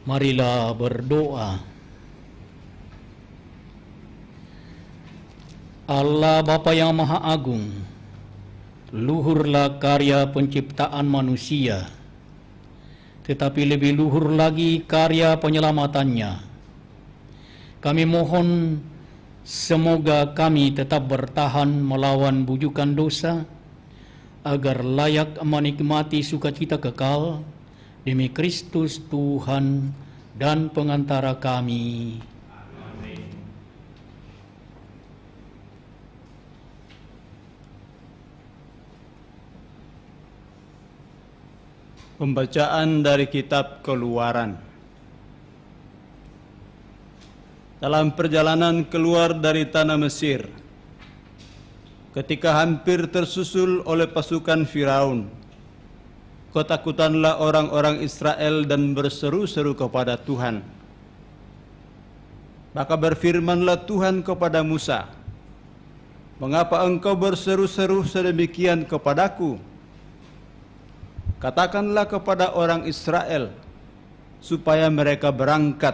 Marilah berdoa. Allah Bapa yang Maha Agung, luhurlah karya penciptaan manusia, tetapi lebih luhur lagi karya penyelamatannya. Kami mohon semoga kami tetap bertahan melawan bujukan dosa, agar layak menikmati sukacita kekal demi Kristus Tuhan dan pengantara kami. Pembacaan dari kitab Keluaran. Dalam perjalanan keluar dari tanah Mesir, ketika hampir tersusul oleh pasukan Firaun, ketakutanlah orang-orang Israel dan berseru-seru kepada Tuhan. Maka berfirmanlah Tuhan kepada Musa, "Mengapa engkau berseru-seru sedemikian kepadaku? Katakanlah kepada orang Israel supaya mereka berangkat,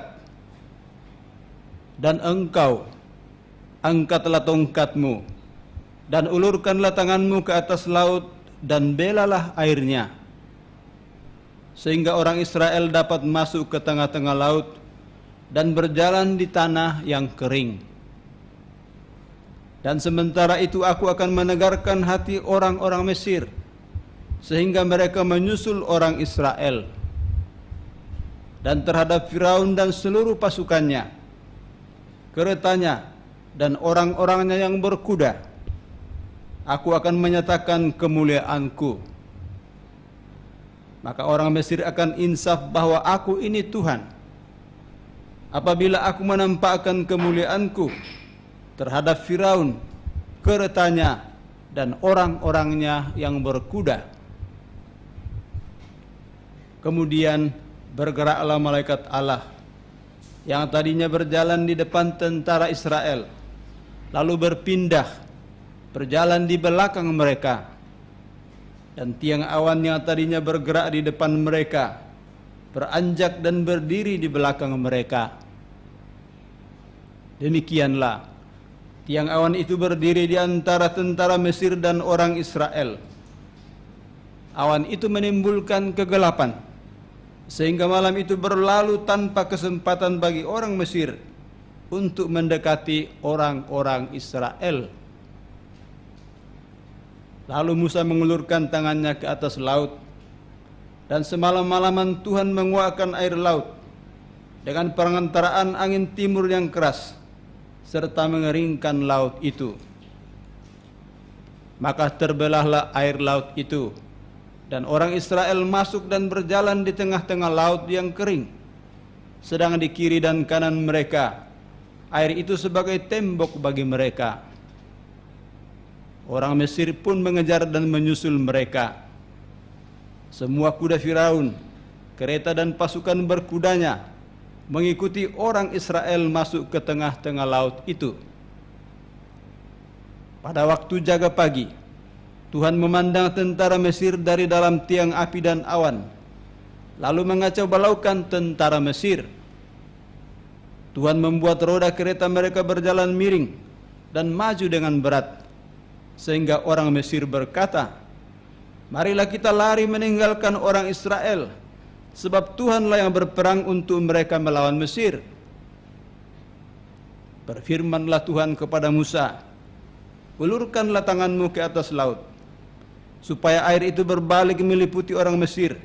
dan engkau angkatlah tongkatmu dan ulurkanlah tanganmu ke atas laut dan belalah airnya, sehingga orang Israel dapat masuk ke tengah-tengah laut dan berjalan di tanah yang kering. Dan sementara itu aku akan menegarkan hati orang-orang Mesir, sehingga mereka menyusul orang Israel. Dan terhadap Firaun dan seluruh pasukannya, keretanya dan orang-orangnya yang berkuda, aku akan menyatakan kemuliaanku. Maka orang Mesir akan insaf bahwa aku ini Tuhan, apabila aku menampakkan kemuliaanku terhadap Firaun, keretanya, dan orang-orangnya yang berkuda." Kemudian bergeraklah malaikat Allah yang tadinya berjalan di depan tentara Israel, lalu berpindah berjalan di belakang mereka, dan tiang awan yang tadinya bergerak di depan mereka beranjak dan berdiri di belakang mereka. Demikianlah tiang awan itu berdiri di antara tentara Mesir dan orang Israel. Awan itu menimbulkan kegelapan, sehingga malam itu berlalu tanpa kesempatan bagi orang Mesir untuk mendekati orang-orang Israel. Lalu Musa mengulurkan tangannya ke atas laut, dan semalam-malaman Tuhan menguakkan air laut dengan perantaraan angin timur yang keras, serta mengeringkan laut itu. Maka terbelahlah air laut itu, dan orang Israel masuk dan berjalan di tengah-tengah laut yang kering, sedang di kiri dan kanan mereka air itu sebagai tembok bagi mereka. Orang Mesir pun mengejar dan menyusul mereka. Semua kuda Firaun, kereta dan pasukan berkudanya mengikuti orang Israel masuk ke tengah-tengah laut itu. Pada waktu jaga pagi, Tuhan memandang tentara Mesir dari dalam tiang api dan awan, lalu mengacau balaukan tentara Mesir. Tuhan membuat roda kereta mereka berjalan miring dan maju dengan berat, sehingga orang Mesir berkata, "Marilah kita lari meninggalkan orang Israel, sebab Tuhanlah yang berperang untuk mereka melawan Mesir." Berfirmanlah Tuhan kepada Musa, "Ulurkanlah tanganmu ke atas laut, supaya air itu berbalik meliputi orang Mesir,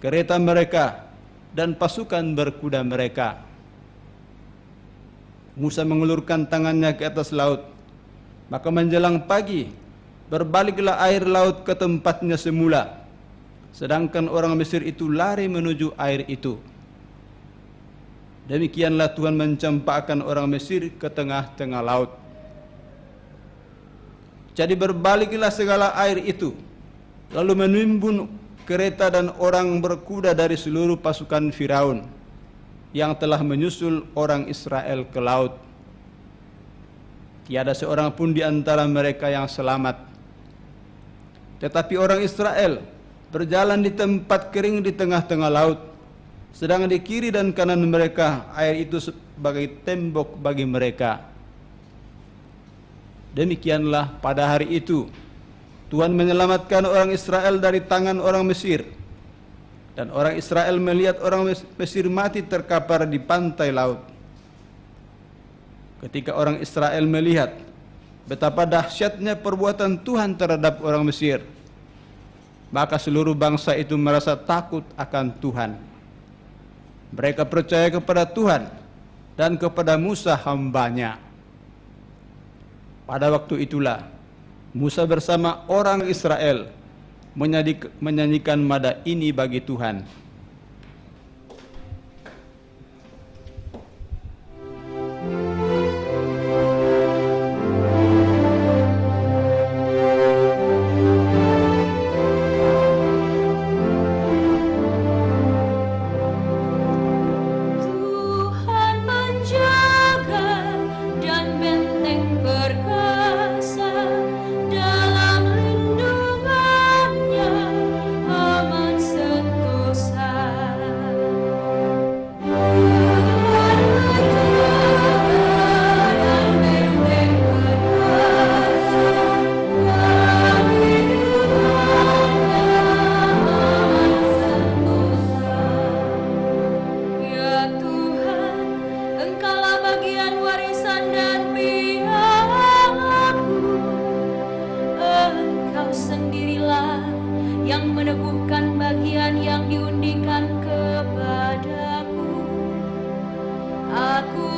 kereta mereka, dan pasukan berkuda mereka." Musa mengulurkan tangannya ke atas laut, maka menjelang pagi berbaliklah air laut ke tempatnya semula, sedangkan orang Mesir itu lari menuju air itu. Demikianlah Tuhan mencampakkan orang Mesir ke tengah-tengah laut. Jadi berbaliklah segala air itu, lalu menimbun kereta dan orang berkuda dari seluruh pasukan Firaun yang telah menyusul orang Israel ke laut. Tiada seorang pun di antara mereka yang selamat. Tetapi orang Israel berjalan di tempat kering di tengah-tengah laut, sedang di kiri dan kanan mereka air itu sebagai tembok bagi mereka. Demikianlah pada hari itu Tuhan menyelamatkan orang Israel dari tangan orang Mesir, dan orang Israel melihat orang Mesir mati terkapar di pantai laut. Ketika orang Israel melihat betapa dahsyatnya perbuatan Tuhan terhadap orang Mesir, maka seluruh bangsa itu merasa takut akan Tuhan. Mereka percaya kepada Tuhan dan kepada Musa hamba-Nya. Pada waktu itulah Musa bersama orang Israel menyanyikan nada ini bagi Tuhan.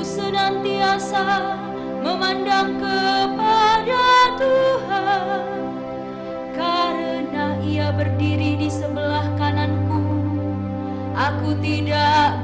senantiasa memandang kepada Tuhan, karena Ia berdiri di sebelah kananku, aku tidak